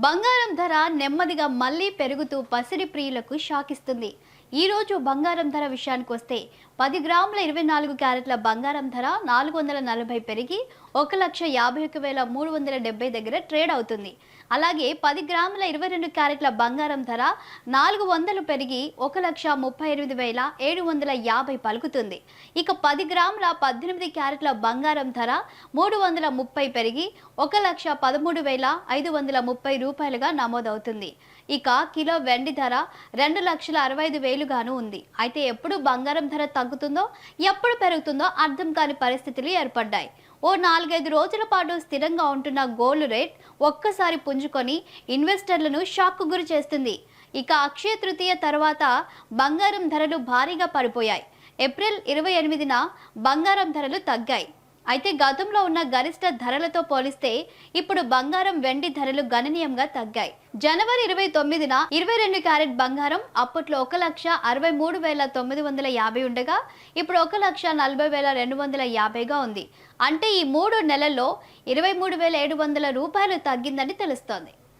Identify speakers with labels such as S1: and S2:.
S1: బంగారం ధర నెమ్మదిగా మళ్లీ పెరుగుతూ పసిడి ప్రియులకు షాక్ ఇస్తుంది. ఈ రోజు బంగారం ధర విషయానికి వస్తే 10 గ్రాముల 24 క్యారెట్ల బంగారం ధర 440 పెరిగి 1,51,370 దగ్గర ట్రేడ్ అవుతుంది. అలాగే 10 గ్రాముల 22 క్యారెట్ల బంగారం ధర 400 పెరిగి 1,38,750 పలుకుతుంది. ఇక 10 గ్రాముల 18 క్యారెట్ల బంగారం ధర 330 పెరిగి 1,13,530 రూపాయలుగా నమోదవుతుంది. ఇక కిలో వెండి ధర 2,65,000 గాను ఉంది. అయితే ఎప్పుడు బంగారం ధర తగ్గుతుందో ఎప్పుడు పెరుగుతుందో అర్థం కాని పరిస్థితులు ఏర్పడ్డాయి. ఓ 4-5 రోజుల పాటు స్థిరంగా ఉంటున్న గోల్డ్ రేట్ ఒక్కసారి పుంజుకొని ఇన్వెస్టర్లను షాక్కు గురి చేస్తుంది. ఇక అక్షయ తృతీయ తర్వాత బంగారం ధరలు భారీగా పడిపోయాయి. ఏప్రిల్ 28న బంగారం ధరలు తగ్గాయి. అయితే గతంలో ఉన్న గరిష్ట ధరలతో పోలిస్తే ఇప్పుడు బంగారం వెండి ధరలు గణనీయంగా తగ్గాయి. జనవరి 29న 22 క్యారెట్ బంగారం అప్పట్లో 1,63,950 ఉండగా ఇప్పుడు 1,40,250గా ఉంది. అంటే ఈ 3 నెలల్లో 23,700 రూపాయలు తగ్గిందని తెలుస్తోంది.